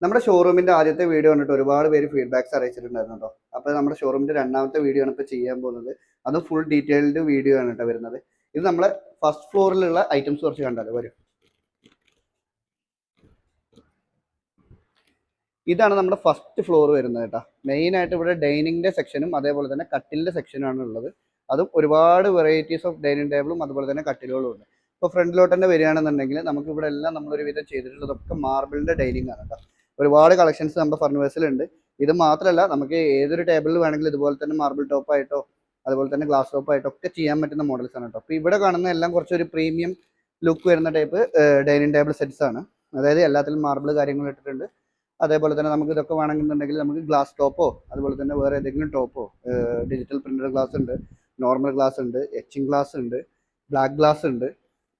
നമ്മുടെ ഷോറൂമിന്റെ ആദ്യത്തെ വീഡിയോ കണ്ടിട്ട് ഒരുപാട് പേര് ഫീഡ്ബാക്സ് അറിയിച്ചിട്ടുണ്ടായിരുന്നു കേട്ടോ. അപ്പോൾ നമ്മുടെ ഷോറൂമിന്റെ രണ്ടാമത്തെ വീഡിയോ ആണ് ഇപ്പോൾ ചെയ്യാൻ പോകുന്നത്. അത് ഫുൾ ഡീറ്റെയിൽഡ് വീഡിയോ ആണ് കേട്ടോ വരുന്നത്. ഇത് നമ്മളെ ഫസ്റ്റ് ഫ്ലോറിലുള്ള ഐറ്റംസ് കുറച്ച് കണ്ടാലോ വരും. ഇതാണ് നമ്മുടെ ഫസ്റ്റ് ഫ്ലോർ വരുന്നത് കേട്ടോ. മെയിൻ ആയിട്ട് ഇവിടെ ഡൈനിങ്ങിന്റെ സെക്ഷനും അതേപോലെ തന്നെ കട്ടിലിന്റെ സെക്ഷനാണ് ഉള്ളത്. അതും ഒരുപാട് വെറൈറ്റീസ് ഓഫ് ഡൈനിങ് ടേബിളും അതുപോലെ തന്നെ കട്ടിലുകളും ഉണ്ട്. ഇപ്പോൾ ഫ്രണ്ടിലോട്ട് തന്നെ വരികയാണെന്നുണ്ടെങ്കിൽ നമുക്ക് ഇവിടെ എല്ലാം നമ്മളൊരു വിധം ചെയ്തിട്ടുള്ളതൊക്കെ മാർബിളിന്റെ ഡൈനിങ് ആണ് കേട്ടോ. ഒരുപാട് കളക്ഷൻസ് നമ്മുടെ ഫർണിച്ചേഴ്സിലുണ്ട്. ഇത് മാത്രമല്ല, നമുക്ക് ഏതൊരു ടേബിളിൽ വേണമെങ്കിലും ഇതുപോലെ തന്നെ മാർബിൾ ടോപ്പായിട്ടോ അതുപോലെ തന്നെ ഗ്ലാസ് ടോപ്പായിട്ടോ ഒക്കെ ചെയ്യാൻ പറ്റുന്ന മോഡൽസ് ആണ് കേട്ടോ. അപ്പോൾ ഇവിടെ കാണുന്ന എല്ലാം കുറച്ചൊരു പ്രീമിയം ലുക്ക് വരുന്ന ടൈപ്പ് ഡൈനിങ് ടേബിൾ സെറ്റ്സ് ആണ്. അതായത് എല്ലാത്തിലും മാർബിൾ കാര്യങ്ങൾ ഇട്ടിട്ടുണ്ട്. അതേപോലെ തന്നെ നമുക്ക് ഇതൊക്കെ വേണമെന്നുണ്ടെങ്കിൽ നമുക്ക് ഗ്ലാസ് ടോപ്പോ അതുപോലെ തന്നെ വേറെ ഏതെങ്കിലും ടോപ്പോ, ഡിജിറ്റൽ പ്രിന്റർ ഗ്ലാസ് ഉണ്ട്, നോർമൽ ഗ്ലാസ് ഉണ്ട്, എച്ചിങ് ഗ്ലാസ് ഉണ്ട്, ബ്ലാക്ക് ഗ്ലാസ് ഉണ്ട്.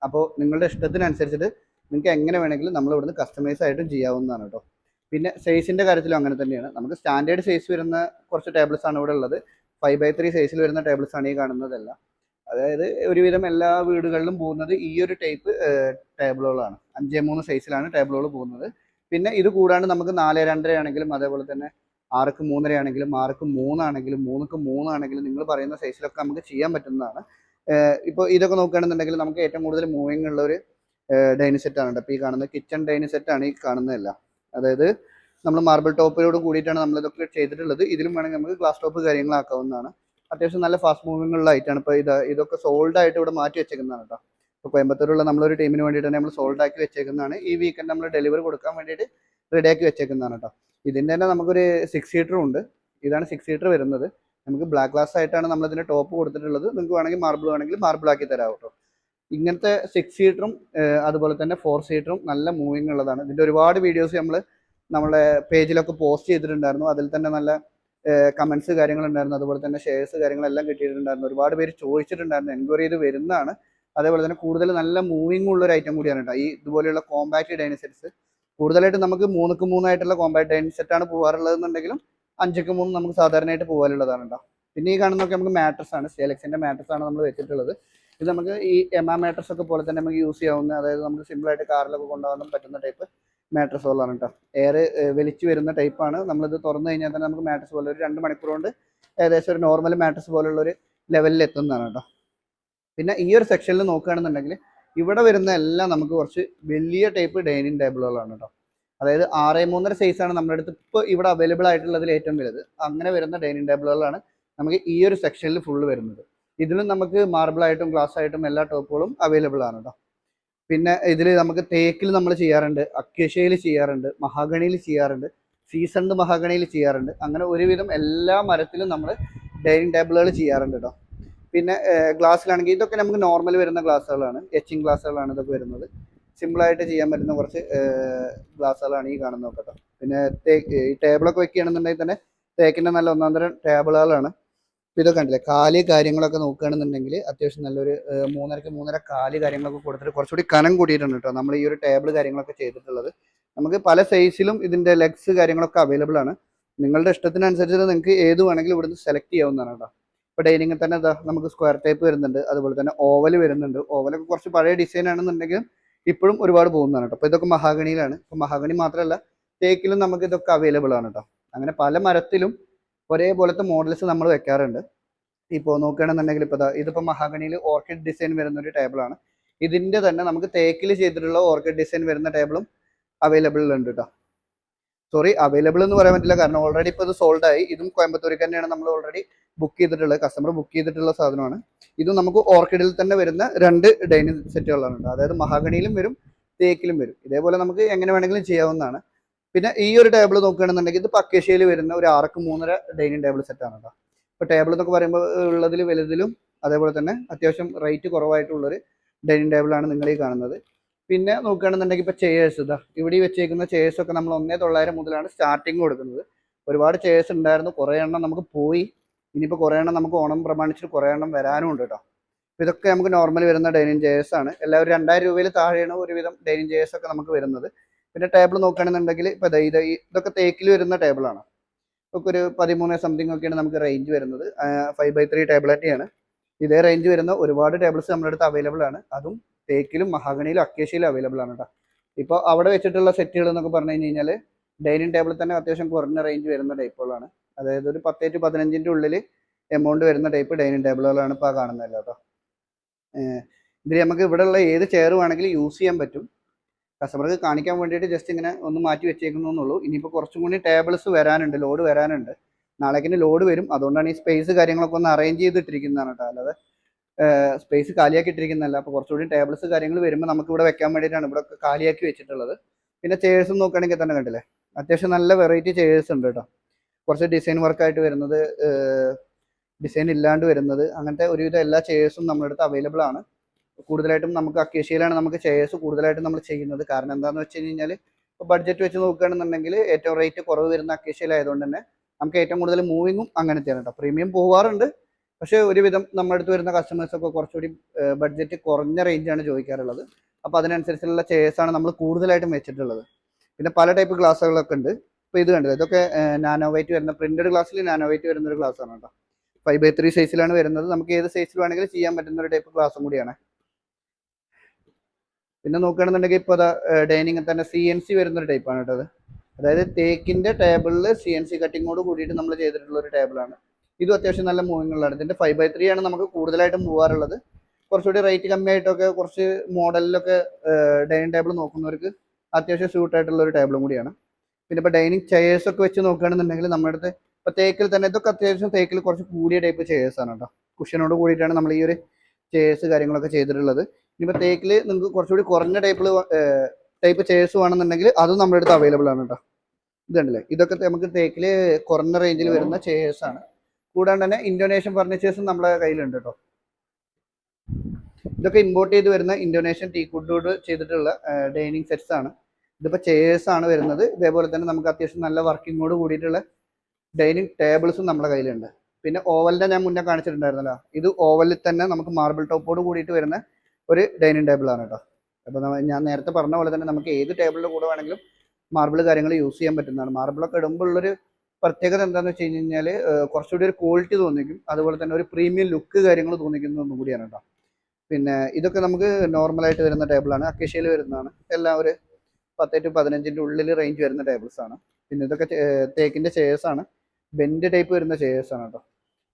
അപ്പോൾ നിങ്ങളുടെ ഇഷ്ടത്തിനനുസരിച്ചിട്ട് നിങ്ങൾക്ക് എങ്ങനെ വേണമെങ്കിലും നമ്മൾ ഇവിടുന്ന് കസ്റ്റമൈസ് ആയിട്ടും ചെയ്യാവുന്നതാണ് കേട്ടോ. പിന്നെ സൈസിൻ്റെ കാര്യത്തിലും അങ്ങനെ തന്നെയാണ്. നമുക്ക് സ്റ്റാൻഡേർഡ് സൈസ് വരുന്ന കുറച്ച് ടേബിൾസ് ആണ് ഇവിടെ ഉള്ളത്. 5x3 സൈസിൽ വരുന്ന ടേബിൾസ് ആണ് ഈ കാണുന്നതെല്ലാം. അതായത് ഒരുവിധം എല്ലാ വീടുകളിലും പോകുന്നത് ഈ ഒരു ടൈപ്പ് ടേബിളുകളാണ്. 5x3 സൈസിലാണ് ടേബിളുകൾ പോകുന്നത്. പിന്നെ ഇത് കൂടാണ്ട് നമുക്ക് 4x2 ആണെങ്കിലും അതേപോലെ തന്നെ 6x3 ആണെങ്കിലും 6x3 ആണെങ്കിലും 3x3 ആണെങ്കിലും നിങ്ങൾ പറയുന്ന സൈസിലൊക്കെ നമുക്ക് ചെയ്യാൻ പറ്റുന്നതാണ്. ഇപ്പോൾ ഇതൊക്കെ നോക്കുകയാണെന്നുണ്ടെങ്കിൽ നമുക്ക് ഏറ്റവും കൂടുതൽ മൂവിങ് ഉള്ള ഒരു ഡൈനിങ് സെറ്റാണ്. അപ്പോൾ ഈ കാണുന്ന കിച്ചൺ ഡൈനിങ് സെറ്റാണ് ഈ കാണുന്നതെല്ലാം. അതായത് നമ്മൾ മാർബിൾ ടോപ്പിനോട് കൂടിയിട്ടാണ് നമ്മളിതൊക്കെ ചെയ്തിട്ടുള്ളത്. ഇതിലും വേണമെങ്കിൽ നമുക്ക് ഗ്ലാസ് ടോപ്പ് കാര്യങ്ങളാക്കാവുന്നതാണ്. അത്യാവശ്യം നല്ല ഫാസ്റ്റ് മൂവിങ് ഉള്ള ഐറ്റാണ്. ഇപ്പോൾ ഇതൊക്കെ സോൾഡ് ആയിട്ട് ഇവിടെ മാറ്റി വെച്ചേക്കുന്നതാണ് കേട്ടോ. ഇപ്പോൾ കോയമ്പത്തൂരുള്ള നമ്മളൊരു ടീമിന് വേണ്ടിയിട്ട് തന്നെ നമ്മൾ സോൾഡ് ആക്കി വെച്ചേക്കുന്നതാണ്. ഈ വീക്കെൻഡ് നമ്മൾ ഡെലിവറി കൊടുക്കാൻ വേണ്ടിയിട്ട് റെഡിയാക്കി വെച്ചേക്കുന്നതാണ് കേട്ടോ. ഇതിൻ്റെ തന്നെ നമുക്കൊരു 6 സീറ്ററും ഉണ്ട്. ഇതാണ് 6 സീറ്റർ വരുന്നത്. നമുക്ക് ബ്ലാക്ക് ഗ്ലാസ് ആയിട്ടാണ് നമ്മളിതിൻ്റെ ടോപ്പ് കൊടുത്തിട്ടുള്ളത്. നിങ്ങൾക്ക് വേണമെങ്കിൽ മാർബിൾ ആക്കി തരാം കേട്ടോ. ഇങ്ങനത്തെ 6 സീറ്ററും അതുപോലെ തന്നെ 4 സീറ്ററും നല്ല മൂവിങ് ഉള്ളതാണ്. ഇതിൻ്റെ ഒരുപാട് വീഡിയോസ് നമ്മളെ പേജിലൊക്കെ പോസ്റ്റ് ചെയ്തിട്ടുണ്ടായിരുന്നു. അതിൽ തന്നെ നല്ല കമൻസ് കാര്യങ്ങളുണ്ടായിരുന്നു. അതുപോലെ തന്നെ ഷെയർസ് കാര്യങ്ങളെല്ലാം കിട്ടിയിട്ടുണ്ടായിരുന്നു. ഒരുപാട് പേര് ചോദിച്ചിട്ടുണ്ടായിരുന്നു, എൻക്വയറി ചെയ്ത് വരുന്നതാണ്. അതേപോലെ തന്നെ കൂടുതൽ നല്ല മൂവിങ് ഉള്ള ഒരു ഐറ്റം കൂടിയാണ് കേട്ടോ ഈ ഇതുപോലെയുള്ള കോമ്പാക്ട് ഡൈനിങ് സെറ്റ്സ്. കൂടുതലായിട്ട് നമുക്ക് 3x3 ആയിട്ടുള്ള കോമ്പാക്ട് ഡൈനിങ് സെറ്റാണ് പോകാറുള്ളതെന്നുണ്ടെങ്കിലും 5x3 നമുക്ക് സാധാരണയായിട്ട് പോകാനുള്ളതാണ് കേട്ടോ. പിന്നെ ഈ കാണുന്നതൊക്കെ നമുക്ക് മാട്രസ് ആണ്. സ്റ്റേലക്സിൻ്റെ മാട്രസ് ആണ് നമ്മൾ വെച്ചിട്ടുള്ളത്. ഇത് നമുക്ക് ഈ എമ മാട്രസ് ഒക്കെ പോലെ തന്നെ നമുക്ക് യൂസ് ചെയ്യാവുന്ന, അതായത് നമുക്ക് സിമ്പിളായിട്ട് കാറിലൊക്കെ കൊണ്ടുപോകാൻ പറ്റുന്ന ടൈപ്പ് മാട്രസുകളാണ് കേട്ടോ. എയർ വലിച്ചു വരുന്ന ടൈപ്പാണ്. നമ്മളിത് തുറന്നു കഴിഞ്ഞാൽ തന്നെ നമുക്ക് മാട്രസ് പോലെ ഒരു 2 മണിക്കൂർ കൊണ്ട് ഏകദേശം ഒരു നോർമൽ മാട്രസ് പോലുള്ള ഒരു ലെവലിൽ എത്തുന്നതാണ് കേട്ടോ. പിന്നെ ഈ ഒരു സെക്ഷനിൽ നോക്കുകയാണെന്നുണ്ടെങ്കിൽ ഇവിടെ വരുന്ന എല്ലാം നമുക്ക് കുറച്ച് വലിയ ടൈപ്പ് ഡൈനിങ് ടേബിളുകളാണ് കേട്ടോ. അതായത് 6.3 സൈസാണ് നമ്മുടെ അടുത്ത് ഇപ്പോൾ ഇവിടെ അവൈലബിൾ ആയിട്ടുള്ളതിൽ ഏറ്റവും വലുത്. അങ്ങനെ വരുന്ന ഡൈനിങ് ടേബിളുകളാണ് നമുക്ക് ഈ ഒരു സെക്ഷനിൽ ഫുള്ള് വരുന്നത്. ഇതിലും നമുക്ക് മാർബിളായിട്ടും ഗ്ലാസ് ആയിട്ടും എല്ലാ ടോപ്പുകളും അവൈലബിൾ ആണ് കേട്ടോ. പിന്നെ ഇതിൽ നമുക്ക് തേക്കിൽ നമ്മൾ ചെയ്യാറുണ്ട്, അക്കേഷ്യയിൽ ചെയ്യാറുണ്ട്, മഹാഗണിയിൽ ചെയ്യാറുണ്ട്, സീസൺഡ് മഹാഗണിയിൽ ചെയ്യാറുണ്ട്. അങ്ങനെ ഒരുവിധം എല്ലാ മരത്തിലും നമ്മൾ ഡൈനിങ് ടേബിളുകൾ ചെയ്യാറുണ്ട് കേട്ടോ. പിന്നെ ഗ്ലാസ്സിലാണെങ്കിൽ ഇതൊക്കെ നമുക്ക് നോർമൽ വരുന്ന ഗ്ലാസ്സുകളാണ്, എച്ചിങ് ഗ്ലാസ്സുകളാണ് ഇതൊക്കെ വരുന്നത്. സിമ്പിളായിട്ട് ചെയ്യാൻ പറ്റുന്ന കുറച്ച് ഗ്ലാസ്സുകളാണ് ഈ കാണുന്നത് കേട്ടോ. പിന്നെ ഈ ടേബിളൊക്കെ വെക്കുകയാണെന്നുണ്ടെങ്കിൽ തന്നെ തേക്കിൻ്റെ നല്ല ഒന്നാം തരം ടേബിളുകളാണ്. ഇതൊക്കെ കണ്ടില്ലേ, കാല് കാര്യങ്ങളൊക്കെ നോക്കുകയാണെന്നുണ്ടെങ്കിൽ അത്യാവശ്യം നല്ലൊരു 3.5 കാല് കാര്യങ്ങളൊക്കെ കൊടുത്തിട്ട് കുറച്ചുകൂടി കനം കൂടിയിട്ടുണ്ട് കേട്ടോ നമ്മൾ ഈ ഒരു ടേബിൾ കാര്യങ്ങളൊക്കെ ചെയ്തിട്ടുള്ളത്. നമുക്ക് പല സൈസിലും ഇതിൻ്റെ ലെഗ്സ് കാര്യങ്ങളൊക്കെ അവൈലബിൾ ആണ്. നിങ്ങളുടെ ഇഷ്ടത്തിനനുസരിച്ച് നിങ്ങൾക്ക് ഏത് വേണമെങ്കിലും ഇവിടുന്ന് സെലക്ട് ചെയ്യാവുന്നതാണ് കേട്ടോ. ഇപ്പോൾ ഡൈനിങ്ങിൽ തന്നെ നമുക്ക് സ്ക്വയർ ടൈപ്പ് വരുന്നുണ്ട്, അതുപോലെ തന്നെ ഓവൽ വരുന്നുണ്ട്. ഓവലൊക്കെ കുറച്ച് പഴയ ഡിസൈൻ ആണെന്നുണ്ടെങ്കിലും ഇപ്പോഴും ഒരുപാട് പോകുന്നതാണ് കേട്ടോ. അപ്പോൾ ഇതൊക്കെ മഹാഗണിയിലാണ്. ഇപ്പോൾ മഹാഗണി മാത്രമല്ല, തേക്കിലും നമുക്ക് ഇതൊക്കെ അവൈലബിൾ ആണ് കേട്ടോ. അങ്ങനെ പല മരത്തിലും ഒരേപോലത്തെ മോഡൽസ് നമ്മൾ വെക്കാറുണ്ട്. ഇപ്പോൾ നോക്കുകയാണെന്നുണ്ടെങ്കിൽ ഇപ്പോൾ ഇതിപ്പോൾ മഹാഗണിയിൽ ഓർക്കിഡ് ഡിസൈൻ വരുന്ന ഒരു ടേബിളാണ്. ഇതിൻ്റെ തന്നെ നമുക്ക് തേക്കിൽ ചെയ്തിട്ടുള്ള ഓർക്കിഡ് ഡിസൈൻ വരുന്ന ടേബിളും അവൈലബിൾ ഉണ്ട് കേട്ടോ. സോറി, അവൈലബിൾ എന്ന് പറയാൻ പറ്റില്ല, കാരണം ഓൾറെഡി ഇപ്പോൾ ഇത് സോൾഡ് ആയി. ഇതും കോയമ്പത്തൂരിൽ തന്നെയാണ് നമ്മൾ ഓൾറെഡി ബുക്ക് ചെയ്തിട്ടുള്ളത്, കസ്റ്റമർ ബുക്ക് ചെയ്തിട്ടുള്ള സാധനമാണ്. ഇതും നമുക്ക് ഓർക്കിഡിൽ തന്നെ വരുന്ന 2 ഡൈനിങ് സെറ്റുകളാണ് കേട്ടോ. അതായത് മഹാഗണിയിലും വരും, തേക്കിലും വരും. ഇതേപോലെ നമുക്ക് എങ്ങനെ വേണമെങ്കിലും ചെയ്യാവുന്നതാണ്. പിന്നെ ഈ ഒരു ടേബിൾ നോക്കുകയാണെന്നുണ്ടെങ്കിൽ ഇത് അക്കേഷ്യയിൽ വരുന്ന ഒരു 6x3 ഡൈനിങ് ടേബിൾ സെറ്റാണ് കേട്ടോ. ഇപ്പോൾ ടേബിൾ എന്നൊക്കെ പറയുമ്പോൾ ഉള്ളതിൽ വലുതിലും അതേപോലെ തന്നെ അത്യാവശ്യം റേറ്റ് കുറവായിട്ടുള്ളൊരു ഡൈനിങ് ടേബിളാണ് നിങ്ങൾ ഈ കാണുന്നത്. പിന്നെ നോക്കുകയാണെന്നുണ്ടെങ്കിൽ ഇപ്പോൾ ചെയേഴ്സ്, ഇവിടെ വെച്ചേക്കുന്ന ചെയേഴ്സൊക്കെ നമ്മൾ 1,900 മുതലാണ് സ്റ്റാർട്ടിങ് കൊടുക്കുന്നത്. ഒരുപാട് ചെയേഴ്സ് ഉണ്ടായിരുന്നു, കുറേ എണ്ണം നമുക്ക് പോയി. ഇനിയിപ്പോൾ കുറേ എണ്ണം നമുക്ക് ഓണം പ്രമാണിച്ചിട്ട് കുറേ എണ്ണം വരാനും ഉണ്ട് കേട്ടോ. അപ്പോൾ ഇതൊക്കെ നമുക്ക് നോർമൽ വരുന്ന ഡൈനിങ് ചെയേഴ്സ് ആണ്. എല്ലാവരും 2000 രൂപയിൽ താഴെയാണ് ഒരുവിധം ഡൈനിങ് ചെയേഴ്സ് ഒക്കെ നമുക്ക് വരുന്നത്. പിന്നെ ടേബിൾ നോക്കുകയാണെന്നുണ്ടെങ്കിൽ ഇപ്പോൾ ഇതൊക്കെ തേക്കിൽ വരുന്ന ടേബിളാണ്. ഒക്കെ ഒരു 13 സംതിങ് ഒക്കെയാണ് നമുക്ക് റേഞ്ച് വരുന്നത്. 5x3 ടേബിൾ തന്നെയാണ്. ഇതേ റേഞ്ച് വരുന്ന ഒരുപാട് ടേബിൾസ് നമ്മുടെ അടുത്ത് അവൈലബിൾ ആണ്. അതും തേക്കിലും മഹാഗണിയിലും അക്കേഷ്യയിലും അവൈലബിൾ ആണ് കേട്ടോ. ഇപ്പോൾ അവിടെ വെച്ചിട്ടുള്ള സെറ്റുകൾ എന്നൊക്കെ പറഞ്ഞു കഴിഞ്ഞാൽ ഡൈനിങ് ടേബിളിൽ തന്നെ അത്യാവശ്യം കുറഞ്ഞ റേഞ്ച് വരുന്ന ടൈപ്പുകളാണ്. അതായത് ഒരു 10 to 15 ഉള്ളിൽ എമൗണ്ട് വരുന്ന ടൈപ്പ് ഡൈനിങ് ടേബിളുകളാണ് ഇപ്പോൾ കാണുന്നത് കേട്ടോ. ഇതിൽ നമുക്ക് ഇവിടെയുള്ള ഏത് ചെയർ വേണമെങ്കിലും യൂസ് ചെയ്യാൻ പറ്റും. കസ്റ്റമർക്ക് കാണിക്കാൻ വേണ്ടിയിട്ട് ജസ്റ്റ് ഇങ്ങനെ ഒന്ന് മാറ്റി വെച്ചേക്കുന്നുള്ളൂ. ഇനിയിപ്പോൾ കുറച്ചും കൂടി ടേബിൾസ് വരാനുണ്ട്, ലോഡ് വരാനുണ്ട്. നാളേക്കിന് ലോഡ് വരും. അതുകൊണ്ടാണ് ഈ സ്പേസ് കാര്യങ്ങളൊക്കെ ഒന്ന് അറേഞ്ച് ചെയ്തിട്ടിരിക്കുന്നതാണ് കേട്ടോ. അല്ലാതെ സ്പേസ് കാലിയാക്കി ഇട്ടിരിക്കുന്നതല്ല. അപ്പോൾ കുറച്ചുകൂടി ടേബിൾസ് കാര്യങ്ങൾ വരുമ്പോൾ നമുക്ക് ഇവിടെ വെക്കാൻ വേണ്ടിയിട്ടാണ് ഇവിടെ കാലിയാക്കി വെച്ചിട്ടുള്ളത്. പിന്നെ ചെയേഴ്സും നോക്കുകയാണെങ്കിൽ തന്നെ കണ്ടില്ലേ, അത്യാവശ്യം നല്ല വെറൈറ്റി ചെയേഴ്സ് ഉണ്ട് കേട്ടോ. കുറച്ച് ഡിസൈൻ വർക്കായിട്ട് വരുന്നത്, ഡിസൈൻ ഇല്ലാണ്ട് വരുന്നത്, അങ്ങനത്തെ ഒരുവിധം എല്ലാ ചെയേഴ്സും നമ്മുടെ അടുത്ത് അവൈലബിൾ ആണ്. കൂടുതലായിട്ടും നമുക്ക് അക്കേഷ്യയിലാണ് നമുക്ക് ചെയേഴ്സ് കൂടുതലായിട്ടും നമ്മൾ ചെയ്യുന്നത്. കാരണം എന്താണെന്ന് വെച്ച് കഴിഞ്ഞാൽ ഇപ്പോൾ ബഡ്ജറ്റ് വെച്ച് നോക്കുകയാണെന്നുണ്ടെങ്കിൽ ഏറ്റവും റേറ്റ് കുറവ് വരുന്ന അക്കേഷ്യയിലായതുകൊണ്ട് തന്നെ നമുക്ക് ഏറ്റവും കൂടുതൽ മൂവിങ്ങും അങ്ങനത്തെയാണ് കേട്ടോ. പ്രീമിയം പോകാറുണ്ട്, പക്ഷേ ഒരുവിധം നമ്മുടെ അടുത്ത് വരുന്ന കസ്റ്റമേഴ്സൊക്കെ കുറച്ചുകൂടി ബഡ്ജറ്റ് കുറഞ്ഞ റേഞ്ചാണ് ചോദിക്കാറുള്ളത്. അപ്പോൾ അതിനനുസരിച്ചുള്ള ചെയേഴ്സാണ് നമ്മൾ കൂടുതലായിട്ടും വെച്ചിട്ടുള്ളത്. പിന്നെ പല ടൈപ്പ് ഗ്ലാസ്സുകളൊക്കെ ഉണ്ട്. ഇപ്പോൾ ഇത് കണ്ടത്, ഇതൊക്കെ നാനോ വൈറ്റ് വരുന്ന പ്രിന്റഡ് ഗ്ലാസ്സിൽ നാനോ വൈറ്റ് വരുന്ന ഒരു ഗ്ലാസ്സാണ് കേട്ടോ. 5/3 സൈസിലാണ് വരുന്നത്. നമുക്ക് ഏത് സൈസിൽ വേണമെങ്കിലും ചെയ്യാൻ പറ്റുന്ന ഒരു ടൈപ്പ് ഗ്ലാസും കൂടിയാണ്. പിന്നെ നോക്കുകയാണെന്നുണ്ടെങ്കിൽ ഇപ്പോൾ ഡൈനിങ് തന്നെ CNC വരുന്നൊരു ടൈപ്പാണ് കേട്ടോ അത്. അതായത് തേക്കിൻ്റെ ടേബിളിൽ CNC കട്ടിങ്ങോട് കൂടിയിട്ട് നമ്മൾ ചെയ്തിട്ടുള്ള ഒരു ടേബിളാണ്. ഇതും അത്യാവശ്യം നല്ല മൂവിങ് ഉള്ളതാണ്. ഇതിൻ്റെ 5/3 ആണ് നമുക്ക് കൂടുതലായിട്ടും പോകാറുള്ളത്. കുറച്ചുകൂടി റേറ്റ് കമ്മിയായിട്ടൊക്കെ കുറച്ച് മോഡലിലൊക്കെ ഡൈനിങ് ടേബിൾ നോക്കുന്നവർക്ക് അത്യാവശ്യം സ്യൂട്ടായിട്ടുള്ള ഒരു ടേബിളും കൂടിയാണ്. പിന്നെ ഇപ്പോൾ ഡൈനിങ് ചെയേഴ്സൊക്കെ വെച്ച് നോക്കുകയാണെന്നുണ്ടെങ്കിൽ നമ്മുടെ അടുത്ത് ഇപ്പോൾ തേക്കിൽ തന്നെ ഇതൊക്കെ അത്യാവശ്യം തേക്കിൽ കുറച്ച് കൂടിയ ടൈപ്പ് ചെയേഴ്സാണ് കേട്ടോ. കുഷ്യനോട് കൂടിയിട്ടാണ് നമ്മൾ ഈ ഒരു ചെയേഴ്സ് കാര്യങ്ങളൊക്കെ ചെയ്തിട്ടുള്ളത്. ഇനിയിപ്പോൾ തേക്കിൽ നിങ്ങൾക്ക് കുറച്ചുകൂടി കുറഞ്ഞ ടൈപ്പ് ചെയേഴ്സ് വേണമെന്നുണ്ടെങ്കിൽ അതും നമ്മുടെ അടുത്ത് അവൈലബിൾ ആണ് കേട്ടോ. ഇത് കണ്ടില്ലേ, ഇതൊക്കെ നമുക്ക് തേക്കിൽ കുറഞ്ഞ റേഞ്ചിൽ വരുന്ന ചെയേഴ്സാണ്. കൂടാണ്ട് തന്നെ ഇന്തോനേഷ്യൻ ഫർണിച്ചേഴ്സും നമ്മുടെ കയ്യിലുണ്ട് കേട്ടോ. ഇതൊക്കെ ഇമ്പോർട്ട് ചെയ്ത് വരുന്ന ഇന്തോനേഷ്യൻ ടീക്വുഡോട് ചെയ്തിട്ടുള്ള ഡൈനിങ് സെറ്റ്സ് ആണ്. ഇതിപ്പോൾ ചെയേഴ്സ് ആണ് വരുന്നത്. ഇതേപോലെ തന്നെ നമുക്ക് അത്യാവശ്യം നല്ല വർക്കിങ്ങോട് കൂടിയിട്ടുള്ള ഡൈനിങ് ടേബിൾസും നമ്മുടെ കയ്യിലുണ്ട്. പിന്നെ ഓവലിൻ്റെ ഞാൻ മുന്നേ കാണിച്ചിട്ടുണ്ടായിരുന്നല്ലോ, ഇത് ഓവലിൽ തന്നെ നമുക്ക് മാർബിൾ ടോപ്പോട് കൂടിയിട്ട് വരുന്ന ഒരു ഡൈനിങ് ടേബിളാണ് കേട്ടോ. അപ്പോൾ ഞാൻ നേരത്തെ പറഞ്ഞ പോലെ തന്നെ നമുക്ക് ഏത് ടേബിളിൻ്റെ കൂടെ വേണമെങ്കിലും മാർബിൾ കാര്യങ്ങൾ യൂസ് ചെയ്യാൻ പറ്റുന്നതാണ്. മാർബിളൊക്കെ ഇടുമ്പോൾ ഉള്ളൊരു പ്രത്യേകത എന്താണെന്ന് വെച്ച് കഴിഞ്ഞാൽ കുറച്ചുകൂടി ഒരു ക്വാളിറ്റി തോന്നിക്കും, അതുപോലെ തന്നെ ഒരു പ്രീമിയം ലുക്ക് കാര്യങ്ങൾ തോന്നിക്കുന്ന ഒന്നും കൂടിയാണ് കേട്ടോ. പിന്നെ ഇതൊക്കെ നമുക്ക് നോർമലായിട്ട് വരുന്ന ടേബിളാണ്, അക്കേഷ്യയിൽ വരുന്നതാണ്. എല്ലാം ഒരു 10 to 15 ഉള്ളിൽ റേഞ്ച് വരുന്ന ടേബിൾസാണ്. പിന്നെ ഇതൊക്കെ തേക്കിൻ്റെ ചെയേഴ്സാണ്, ബെൻഡ് ടൈപ്പ് വരുന്ന ചെയേഴ്സാണ് കേട്ടോ.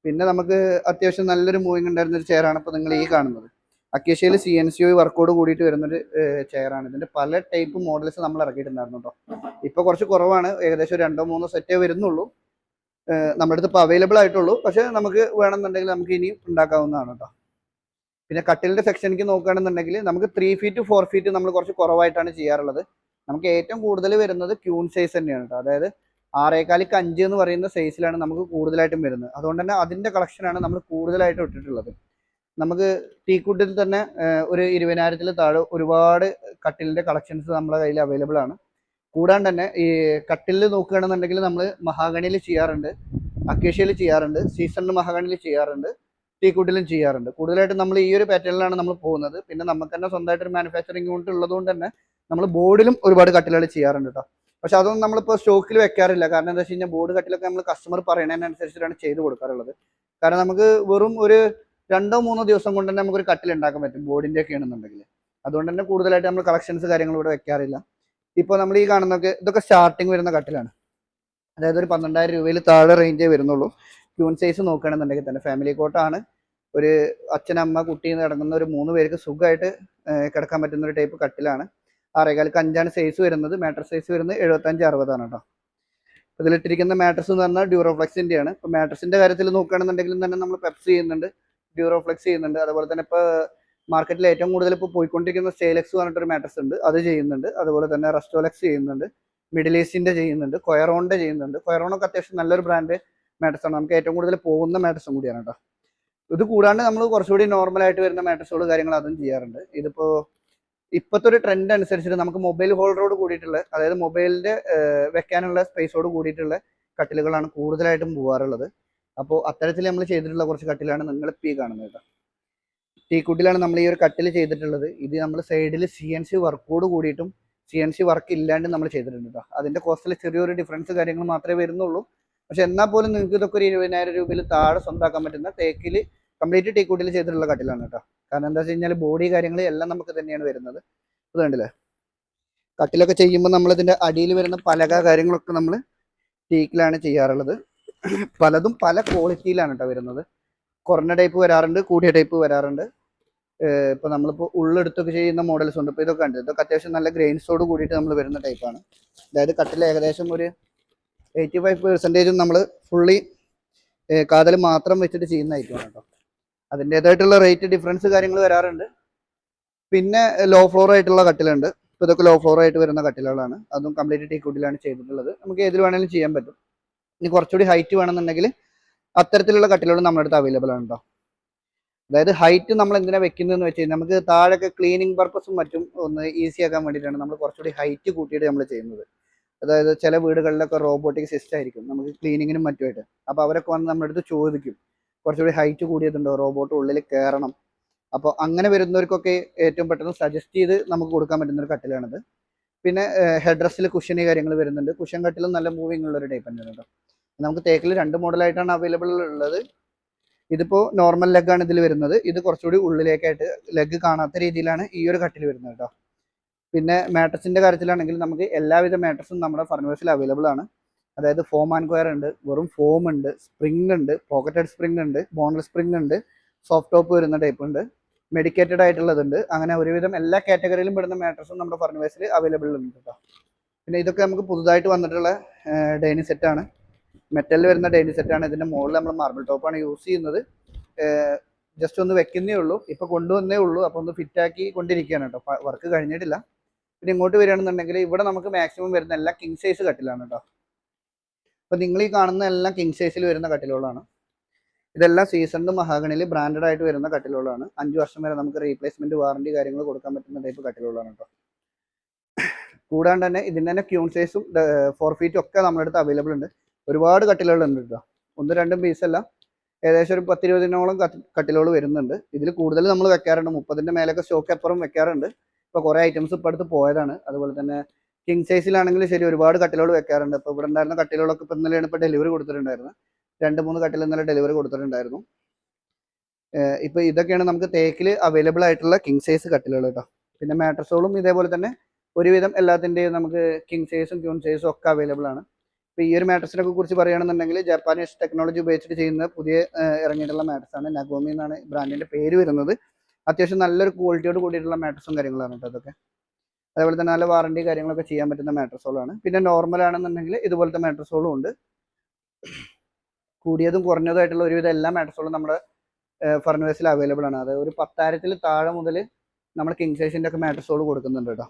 പിന്നെ നമുക്ക് അത്യാവശ്യം നല്ലൊരു മൂവിങ് ഉണ്ടായിരുന്ന ഒരു ചെയറാണ് ഇപ്പോൾ നിങ്ങൾ ഈ കാണുന്നത്. അക്കേഷ്യയിൽ CNC വർക്കോട് കൂടിയിട്ട് വരുന്നൊരു ചെയറാണ്. ഇതിൻ്റെ പല ടൈപ്പ് മോഡൽസ് നമ്മൾ ഇറക്കിയിട്ടുണ്ടായിരുന്നു കേട്ടോ. ഇപ്പോൾ കുറച്ച് കുറവാണ്, ഏകദേശം 2-3 സെറ്റേ വരുന്നുള്ളൂ നമ്മുടെ അടുത്ത് ഇപ്പോൾ അവൈലബിൾ ആയിട്ടുള്ളൂ. പക്ഷേ നമുക്ക് വേണമെന്നുണ്ടെങ്കിൽ നമുക്ക് ഇനിയും ഉണ്ടാക്കാവുന്നതാണ് കേട്ടോ. പിന്നെ കട്ടിലിൻ്റെ സെക്ഷനിലേക്ക് നോക്കുകയാണെന്നുണ്ടെങ്കിൽ നമുക്ക് 3 feet 4 feet നമ്മൾ കുറച്ച് കുറവായിട്ടാണ് ചെയ്യാറുള്ളത്. നമുക്ക് ഏറ്റവും കൂടുതൽ വരുന്നത് ക്യൂൺ സൈസ് തന്നെയാണ് കേട്ടോ. അതായത് 6.25 എന്ന് പറയുന്ന സൈസിലാണ് നമുക്ക് കൂടുതലായിട്ടും വരുന്നത്. അതുകൊണ്ട് തന്നെ അതിൻ്റെ കളക്ഷനാണ് നമ്മൾ കൂടുതലായിട്ട് ഇട്ടിട്ടുള്ളത്. നമുക്ക് ടീക്വുഡിൽ തന്നെ ഒരു 20,000 താഴെ ഒരുപാട് കട്ടിലിൻ്റെ കളക്ഷൻസ് നമ്മുടെ കയ്യിൽ അവൈലബിൾ ആണ്. കൂടാണ്ട് തന്നെ ഈ കട്ടിലിൽ നോക്കുകയാണെന്നുണ്ടെങ്കിൽ നമ്മൾ മഹാഗണിയിൽ ചെയ്യാറുണ്ട്, അക്കേഷ്യയിൽ ചെയ്യാറുണ്ട്, സീസണിൽ മഹാഗണിയിൽ ചെയ്യാറുണ്ട്, ടീക്വുഡിലും ചെയ്യാറുണ്ട്. കൂടുതലായിട്ടും നമ്മൾ ഈ ഒരു പാറ്റേണിലാണ് നമ്മൾ പോകുന്നത്. പിന്നെ നമുക്ക് തന്നെ സ്വന്തമായിട്ടൊരു മാനുഫാക്ചറിങ് യൂണിറ്റ് ഉള്ളതുകൊണ്ട് തന്നെ നമ്മൾ ബോർഡിലും ഒരുപാട് കട്ടിലുകൾ ചെയ്യാറുണ്ട് കേട്ടോ. പക്ഷെ അതൊന്നും നമ്മളിപ്പോൾ സ്റ്റോക്കിൽ വെക്കാറില്ല. കാരണം എന്താ വെച്ച് കഴിഞ്ഞാൽ ബോർഡ് കട്ടിലൊക്കെ നമ്മൾ കസ്റ്റമർ പറയുന്നതിനനുസരിച്ചിട്ടാണ് ചെയ്ത് കൊടുക്കാറുള്ളത്. കാരണം നമുക്ക് വെറും ഒരു 2-3 ദിവസം കൊണ്ട് തന്നെ നമുക്കൊരു കട്ടിൽ ഉണ്ടാക്കാൻ പറ്റും ബോർഡിൻ്റെ ഒക്കെ ആണെന്നുണ്ടെങ്കിൽ. അതുകൊണ്ട് തന്നെ കൂടുതലായിട്ട് നമ്മൾ കളക്ഷൻസ് കാര്യങ്ങൾ ഇവിടെ വെക്കാറില്ല. ഇപ്പോൾ നമ്മൾ ഈ കാണുന്നതൊക്കെ ഇതൊക്കെ സ്റ്റാർട്ടിങ് വരുന്ന കട്ടിലാണ്. അതായത് ഒരു 12,000 രൂപയിൽ താഴെ റേഞ്ചേ വരുന്നുള്ളൂ. ക്യൂൺ സൈസ് നോക്കുകയാണെന്നുണ്ടെങ്കിൽ തന്നെ ഫാമിലി കോട്ടാണ്. ഒരു അച്ഛനമ്മ കുട്ടി അടങ്ങുന്ന ഒരു 3 പേർക്ക് സുഖമായിട്ട് കിടക്കാൻ പറ്റുന്ന ഒരു ടൈപ്പ് കട്ടിലാണ്. 6.25 സൈസ് വരുന്നത്. മാട്രസ് സൈസ് വരുന്നത് 75-60 ആണ് കേട്ടോ. ഇതിലിട്ടിരിക്കുന്ന മാട്രസ് എന്ന് പറഞ്ഞാൽ ഡ്യൂറോഫ്ലെക്സിൻ്റെ ആണ്. ഇപ്പോൾ മാട്രസിൻ്റെ കാര്യത്തിൽ നോക്കുകയാണെന്നുണ്ടെങ്കിലും തന്നെ നമ്മൾ പെപ്സ് ചെയ്യുന്നുണ്ട്, ഡ്യൂറോഫ്ലെക്സ് ചെയ്യുന്നുണ്ട്. അതുപോലെ തന്നെ ഇപ്പോൾ മാർക്കറ്റിൽ ഏറ്റവും കൂടുതൽ ഇപ്പോൾ പോയിക്കൊണ്ടിരിക്കുന്ന സ്റ്റേലെക്സ് പറഞ്ഞിട്ടൊരു മാട്രസ് ഉണ്ട്, അത് ചെയ്യുന്നുണ്ട്. അതുപോലെ തന്നെ റെസ്റ്റോലെക്സ് ചെയ്യുന്നുണ്ട്, മിഡിൽ ഈസ്റ്റിൻ്റെ ചെയ്യുന്നുണ്ട്, കൊയറോണിൻ്റെ ചെയ്യുന്നുണ്ട്. കൊയറോണൊക്കെ അത്യാവശ്യം നല്ലൊരു ബ്രാൻഡ് മാട്രസാണ്, നമുക്ക് ഏറ്റവും കൂടുതൽ പോകുന്ന മാട്രസും കൂടിയാണ് കേട്ടോ. ഇത് കൂടാണ്ട് നമ്മൾ കുറച്ചുകൂടി നോർമലായിട്ട് വരുന്ന മാട്രസുകൾ കാര്യങ്ങൾ അതും ചെയ്യാറുണ്ട്. ഇതിപ്പോൾ ഇപ്പോഴത്തെ ഒരു ട്രെൻഡ് അനുസരിച്ചിട്ട് നമുക്ക് മൊബൈൽ ഹോൾഡറോട് കൂടിയിട്ടുള്ള, അതായത് മൊബൈലിൻ്റെ വെക്കാനുള്ള സ്പേസോട് കൂടിയിട്ടുള്ള കട്ടിലുകളാണ് കൂടുതലായിട്ടും പോകാറുള്ളത്. അപ്പോൾ അത്തരത്തിൽ നമ്മൾ ചെയ്തിട്ടുള്ള കുറച്ച് കട്ടിലാണ് നിങ്ങളിപ്പോൾ ഈ കാണുന്നത് കേട്ടോ. ടീക്വുഡിലാണ് നമ്മൾ ഈ ഒരു കട്ടിൽ ചെയ്തിട്ടുള്ളത്. ഇത് നമ്മൾ സൈഡിൽ CNC വർക്കോട് കൂടിയിട്ടും CNC വർക്ക് ഇല്ലാണ്ട് നമ്മൾ ചെയ്തിട്ടുണ്ട് കേട്ടോ. അതിൻ്റെ കോസ്റ്റിൽ ചെറിയൊരു ഡിഫറൻസ് കാര്യങ്ങൾ മാത്രമേ വരുന്നുള്ളൂ. പക്ഷെ എന്നാൽ പോലും നിങ്ങൾക്ക് ഇതൊക്കെ ഒരു 20,000 രൂപയിൽ താഴെ സ്വന്തമാക്കാൻ പറ്റുന്ന തേക്കിൽ കംപ്ലീറ്റ് ടീക്വുഡിൽ ചെയ്തിട്ടുള്ള കട്ടിലാണ് കേട്ടോ. കാരണം എന്താ വെച്ച് കഴിഞ്ഞാൽ ബോഡി കാര്യങ്ങൾ എല്ലാം നമുക്ക് തന്നെയാണ് വരുന്നത്. ഇത് കണ്ടില്ലേ, കട്ടിലൊക്കെ ചെയ്യുമ്പോൾ നമ്മളിതിൻ്റെ അടിയിൽ വരുന്ന പലക കാര്യങ്ങളൊക്കെ നമ്മൾ ടീക്കിലാണ് ചെയ്യാറുള്ളത്. പലതും പല ക്വാളിറ്റിയിലാണ് കേട്ടോ വരുന്നത്. കുറഞ്ഞ ടൈപ്പ് വരാറുണ്ട്, കൂടിയ ടൈപ്പ് വരാറുണ്ട്. ഇപ്പോൾ നമ്മളിപ്പോൾ ഉള്ളെടുത്തൊക്കെ ചെയ്യുന്ന മോഡൽസ് ഉണ്ട്. ഇപ്പോൾ ഇതൊക്കെ ഉണ്ട്, ഇതൊക്കെ അത്യാവശ്യം നല്ല ഗ്രെയിൻസോട് കൂടിയിട്ട് നമ്മൾ വരുന്ന ടൈപ്പാണ്. അതായത് കട്ടിൽ ഏകദേശം ഒരു 85% നമ്മൾ ഫുള്ളി കാതൽ മാത്രം വെച്ചിട്ട് ചെയ്യുന്ന ഐറ്റമാണ് കേട്ടോ. അതിൻ്റേതായിട്ടുള്ള റേറ്റ് ഡിഫറൻസ് കാര്യങ്ങൾ വരാറുണ്ട്. പിന്നെ ലോ ഫ്ലോർ ആയിട്ടുള്ള കട്ടിലുണ്ട്. ഇപ്പോൾ ഇതൊക്കെ ലോ ഫ്ലോർ ആയിട്ട് വരുന്ന കട്ടിലുകളാണ്. അതും കംപ്ലീറ്റ് ടീക്കൂട്ടിലാണ് ചെയ്തിട്ടുള്ളത്. നമുക്ക് ഏതിൽ വേണമെങ്കിലും ചെയ്യാൻ പറ്റും. ഇനി കുറച്ചുകൂടി ഹൈറ്റ് വേണമെന്നുണ്ടെങ്കിൽ അത്തരത്തിലുള്ള കട്ടിലുകൾ നമ്മുടെ അടുത്ത് അവൈലബിൾ ആണ് കേട്ടോ. അതായത് ഹൈറ്റ് നമ്മൾ എന്തിനാണ് വെക്കുന്നതെന്ന് വെച്ച് കഴിഞ്ഞാൽ നമുക്ക് താഴെയൊക്കെ ക്ലീനിങ് പർപ്പസും മറ്റും ഒന്ന് ഈസി ആക്കാൻ വേണ്ടിയിട്ടാണ് നമ്മൾ കുറച്ചുകൂടി ഹൈറ്റ് കൂട്ടിയിട്ട് നമ്മൾ ചെയ്യുന്നത്. അതായത് ചില വീടുകളിലൊക്കെ റോബോട്ടിക് സിസ്റ്റം ആയിരിക്കും നമുക്ക് ക്ലീനിങ്ങിനും മറ്റുമായിട്ട്. അപ്പോൾ അവരൊക്കെ വന്ന് നമ്മുടെ അടുത്ത് ചോദിക്കും കുറച്ചുകൂടി ഹൈറ്റ് കൂടിയതുണ്ടോ, റോബോട്ട് ഉള്ളിൽ കയറണം. അപ്പോൾ അങ്ങനെ വരുന്നവർക്കൊക്കെ ഏറ്റവും പെട്ടെന്ന് സജസ്റ്റ് ചെയ്ത് നമുക്ക് കൊടുക്കാൻ പറ്റുന്ന ഒരു കട്ടിലാണിത്. പിന്നെ ഹെഡ് റെസ്റ്റിൽ കുഷ്യന് കാര്യങ്ങൾ വരുന്നുണ്ട്. കുഷ്യൻ കട്ടിലും നല്ല മൂവിങ് ഉള്ള ഒരു ടൈപ്പ് തന്നെയാണ് കേട്ടോ. നമുക്ക് തേക്കിൽ 2 മോഡലായിട്ടാണ് അവൈലബിൾ ഉള്ളത്. ഇതിപ്പോൾ നോർമൽ ലെഗാണ് ഇതിൽ വരുന്നത്. ഇത് കുറച്ചുകൂടി ഉള്ളിലേക്കായിട്ട് ലെഗ് കാണാത്ത രീതിയിലാണ് ഈ ഒരു കട്ടിൽ വരുന്നത് കേട്ടോ. പിന്നെ മാട്രസിൻ്റെ കാര്യത്തിലാണെങ്കിൽ നമുക്ക് എല്ലാവിധ മാട്രസും നമ്മുടെ ഫർണിച്ചറിൽ അവൈലബിൾ ആണ്. അതായത് ഫോം ആൻഡ് കൊയർ ഉണ്ട്, വെറും ഫോം ഉണ്ട്, സ്പ്രിംഗ് ഉണ്ട്, പോക്കറ്റഡ് സ്പ്രിംഗ് ഉണ്ട്, ബോൺലെസ് സ്പ്രിംഗ് ഉണ്ട്, സോഫ്റ്റ് ടോപ്പ് വരുന്ന ടൈപ്പ് ഉണ്ട്, മെഡിക്കേറ്റഡ് ആയിട്ടുള്ളതുണ്ട്. അങ്ങനെ ഒരുവിധം എല്ലാ കാറ്റഗറിയിലും പെടുന്ന മാട്രസും നമ്മുടെ ഫർണിച്ചറിൽ അവൈലബിൾ ഉണ്ട് കേട്ടോ. പിന്നെ ഇതൊക്കെ നമുക്ക് പുതുതായിട്ട് വന്നിട്ടുള്ള ഡൈനിങ് സെറ്റാണ്. മെറ്റലിൽ വരുന്ന ഡൈനിങ് സെറ്റാണ്. ഇതിൻ്റെ മുകളിൽ നമ്മൾ മാർബിൾ ടോപ്പാണ് യൂസ് ചെയ്യുന്നത്. ജസ്റ്റ് ഒന്ന് വെക്കുന്നേ ഉള്ളൂ, ഇപ്പോൾ കൊണ്ടുവന്നേ ഉള്ളൂ. അപ്പോൾ ഒന്ന് ഫിറ്റാക്കി കൊണ്ടിരിക്കുകയാണ് കേട്ടോ, വർക്ക് കഴിഞ്ഞിട്ടില്ല. പിന്നെ ഇങ്ങോട്ട് വരികയാണെന്നുണ്ടെങ്കിൽ ഇവിടെ നമുക്ക് മാക്സിമം വരുന്ന എല്ലാം കിങ് സൈസ് കട്ടിലാണ് കേട്ടോ. അപ്പോൾ നിങ്ങൾ ഈ കാണുന്ന എല്ലാം കിങ് സൈസിൽ വരുന്ന കട്ടിലുകളാണ്. ഇതെല്ലാം സീസൺഡ് മഹാഗണിയിൽ ബ്രാൻഡഡ് ആയിട്ട് വരുന്ന കട്ടിലുകളാണ്. 5 വർഷം വരെ നമുക്ക് റീപ്ലേസ്മെൻറ്റ് വാറണ്ടി കാര്യങ്ങൾ കൊടുക്കാൻ പറ്റുന്ന ടൈപ്പ് കട്ടിലുകളാണ് കേട്ടോ. കൂടാണ്ട് തന്നെ ഇതിൻ്റെ തന്നെ ക്യൂൺ സൈസും 4 ഫീറ്റും ഒക്കെ നമ്മുടെ അടുത്ത് അവൈലബിൾ ഉണ്ട്. ഒരുപാട് കട്ടിലുകളുണ്ട് കേട്ടോ. 1-2 പീസല്ല, ഏകദേശം ഒരു 10-20 കട്ടിലുകൾ വരുന്നുണ്ട്. ഇതിൽ കൂടുതൽ നമ്മൾ വെക്കാറുണ്ട്. 30ൻ്റെ മേലൊക്കെ സ്റ്റോക്ക് അപ്പുറം വെക്കാറുണ്ട്. ഇപ്പോൾ കുറേ ഐറ്റംസ് ഇപ്പോൾ അടുത്ത് പോയതാണ്. അതുപോലെ തന്നെ കിങ് സൈസിലാണെങ്കിൽ ശരി ഒരുപാട് കട്ടിലുകൾ വെക്കാറുണ്ട്. ഇപ്പോൾ ഇവിടെ ഉണ്ടായിരുന്ന കട്ടിലുകളൊക്കെ ഇപ്പോൾ ഇന്നലെയാണ് ഇപ്പോൾ ഡെലിവറി കൊടുത്തിട്ടുണ്ടായിരുന്നത്. 2-3 കട്ടിൽ ഇന്നലെ ഡെലിവറി കൊടുത്തിട്ടുണ്ടായിരുന്നു. ഇപ്പോൾ ഇതൊക്കെയാണ് നമുക്ക് തേക്കിൽ അവൈലബിൾ ആയിട്ടുള്ള കിങ് സൈസ് കട്ടിലുകൾ കേട്ടോ. പിന്നെ മാട്രസുകളും ഇതേപോലെ തന്നെ ഒരുവിധം എല്ലാത്തിൻ്റെയും നമുക്ക് കിങ് സൈസും ക്യൂൺ സൈസും ഒക്കെ അവൈലബിൾ ആണ്. ഇപ്പോൾ ഈ ഒരു മാട്രസിനെ കുറിച്ച് പറയുകയാണെന്നുണ്ടെങ്കിൽ ജപ്പാനീസ് ടെക്നോളജി ഉപയോഗിച്ചിട്ട് ചെയ്യുന്ന പുതിയ ഇറങ്ങിയിട്ടുള്ള മാട്രസാണ്. നഗോമി എന്നാണ് ബ്രാൻഡിൻ്റെ പേര് വരുന്നത്. അത്യാവശ്യം നല്ലൊരു ക്വാളിറ്റിയോട് കൂടിയിട്ടുള്ള മാട്രസും കാര്യങ്ങളാണ് കേട്ടോ അതൊക്കെ. അതേപോലെ തന്നെ നല്ല വാറണ്ടി കാര്യങ്ങളൊക്കെ ചെയ്യാൻ പറ്റുന്ന മാട്രസുകളാണ്. പിന്നെ നോർമൽ ആണെന്നുണ്ടെങ്കിൽ ഇതുപോലത്തെ മാട്രസുകളും ഉണ്ട്. കൂടിയതും കുറഞ്ഞതുമായിട്ടുള്ള ഒരുവിധം എല്ലാ മാട്രസുകളും നമ്മുടെ ഫർണിച്ചറിൽ അവൈലബിൾ ആണ്. അതായത് ഒരു 10,000-ൽ താഴെ മുതൽ നമ്മൾ കിങ് സൈസിൻ്റെ ഒക്കെ മാട്രസുകൾ കൊടുക്കുന്നുണ്ട് കേട്ടോ.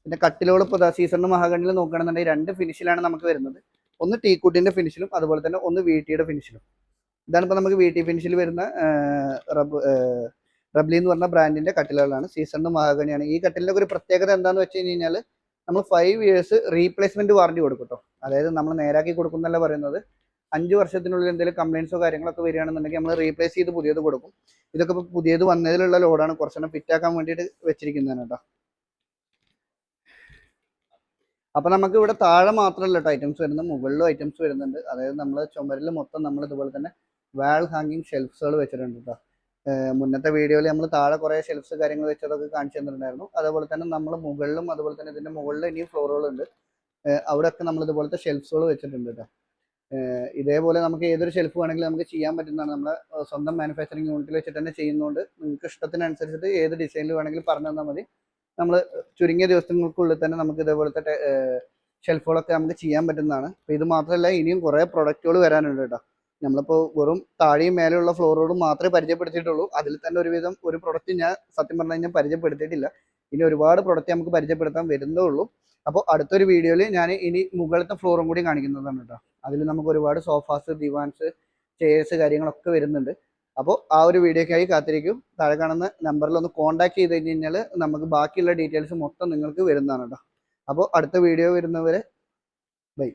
പിന്നെ കട്ടിലുകൾ ഇപ്പോൾ സീസണിന് മഹാഗണിയിൽ നോക്കുകയാണെന്നുണ്ടെങ്കിൽ 2 ഫിനിഷിലാണ് നമുക്ക് വരുന്നത്. ഒന്ന് ടീക്കുട്ടിൻ്റെ ഫിനിഷിലും അതുപോലെ തന്നെ ഒന്ന് വീട്ടിയുടെ ഫിനിഷിലും. ഇതാണ് ഇപ്പോൾ നമുക്ക് വീട്ടി ഫിനിഷിൽ വരുന്ന റബ്ലി എന്ന് പറഞ്ഞ ബ്രാൻഡിൻ്റെ കട്ടിലുകളാണ്. സീസണിന് മഹാഗണിയാണ്. ഈ കട്ടിലിൻ്റെ ഒരു പ്രത്യേകത എന്താണെന്ന് വെച്ച് കഴിഞ്ഞാൽ നമ്മൾ 5 ഇയേഴ്സ് റീപ്ലേസ്മെൻറ്റ് വാറണ്ടി കൊടുക്കും കേട്ടോ. അതായത് നമ്മൾ നേരാക്കി കൊടുക്കുന്നല്ല പറയുന്നത്. 5 വർഷത്തിനുള്ളിൽ എന്തെങ്കിലും കംപ്ലയിൻസോ കാര്യങ്ങളൊക്കെ വരികയാണെന്നുണ്ടെങ്കിൽ നമ്മൾ റീപ്ലേസ് ചെയ്ത് പുതിയത് കൊടുക്കും. ഇതൊക്കെ ഇപ്പോൾ പുതിയത് വന്നതിലുള്ള ലോഡാണ്, കുറച്ചെണ്ണം ഫിറ്റാക്കാൻ വേണ്ടിയിട്ട് വെച്ചിരിക്കുന്നതാണ് കേട്ടോ. അപ്പോൾ നമുക്ക് ഇവിടെ താഴെ മാത്രമല്ല കേട്ടോ ഐറ്റംസ് വരുന്നത്, മുകളിലും ഐറ്റംസ് വരുന്നുണ്ട്. അതായത് നമ്മൾ ചുമരിൽ മൊത്തം നമ്മൾ ഇതുപോലെ തന്നെ വാൾ ഹാങ്ങിങ് ഷെൽഫ്സുകൾ വെച്ചിട്ടുണ്ട് കേട്ടോ. മുന്നത്തെ വീഡിയോയിൽ നമ്മൾ താഴെ കുറേ ഷെൽഫ്സ് കാര്യങ്ങൾ വെച്ചതൊക്കെ കാണിച്ചു തന്നിട്ടുണ്ടായിരുന്നു. അതേപോലെ തന്നെ നമ്മൾ മുകളിലും അതുപോലെ തന്നെ ഇതിൻ്റെ മുകളിൽ ഇനിയും ഫ്ലോറുകളുണ്ട്. അവിടെയൊക്കെ നമ്മൾ ഇതുപോലത്തെ ഷെൽഫ്സുകൾ വെച്ചിട്ടുണ്ട് കേട്ടോ. ഇതേപോലെ നമുക്ക് ഏതൊരു ഷെൽഫ് വേണമെങ്കിലും നമുക്ക് ചെയ്യാൻ പറ്റുന്നതാണ്. നമ്മളെ സ്വന്തം മാനുഫാക്ചറിങ് യൂണിറ്റിൽ വെച്ചിട്ട് തന്നെ ചെയ്യുന്നതുകൊണ്ട് നിങ്ങൾക്ക് ഇഷ്ടത്തിനനുസരിച്ചിട്ട് ഏത് ഡിസൈനിൽ വേണമെങ്കിലും പറഞ്ഞു തന്നാൽ മതി. നമ്മൾ ചുരുങ്ങിയ ദിവസങ്ങൾക്കുള്ളിൽ തന്നെ നമുക്ക് ഇതേപോലത്തെ ഷെൽഫുകളൊക്കെ നമുക്ക് ചെയ്യാൻ പറ്റുന്നതാണ്. അപ്പോൾ ഇത് മാത്രമല്ല ഇനിയും കുറേ പ്രൊഡക്റ്റുകൾ വരാനുണ്ട് കേട്ടോ. നമ്മളിപ്പോൾ വെറും താഴെയും മേലെയുള്ള ഫ്ലോറുകളും മാത്രമേ പരിചയപ്പെടുത്തിയിട്ടുള്ളൂ. അതിൽ തന്നെ ഒരുവിധം ഒരു പ്രൊഡക്റ്റ് ഞാൻ സത്യം പറഞ്ഞു കഴിഞ്ഞാൽ പരിചയപ്പെടുത്തിയിട്ടില്ല. ഇനി ഒരുപാട് പ്രൊഡക്റ്റ് നമുക്ക് പരിചയപ്പെടുത്താൻ വരുന്നേ ഉള്ളൂ. അപ്പോൾ അടുത്തൊരു വീഡിയോയിൽ ഞാൻ ഇനി മുകളിലത്തെ ഫ്ലോറും കൂടി കാണിക്കുന്നതാണ് കേട്ടോ. അതിൽ നമുക്ക് ഒരുപാട് സോഫാസ്, ദിവാൻസ്, ചെയർസ് കാര്യങ്ങളൊക്കെ വരുന്നുണ്ട്. അപ്പോൾ ആ ഒരു വീഡിയോക്കായി കാത്തിരിക്കും. താഴെ കാണുന്ന നമ്പറിൽ ഒന്ന് കോൺടാക്ട് ചെയ്ത് കഴിഞ്ഞാൽ നമുക്ക് ബാക്കിയുള്ള ഡീറ്റെയിൽസ് മൊത്തം നിങ്ങൾക്ക് വരുന്നതാണ് കേട്ടോ. അപ്പോൾ അടുത്ത വീഡിയോ വരുന്നവരെ ബൈ.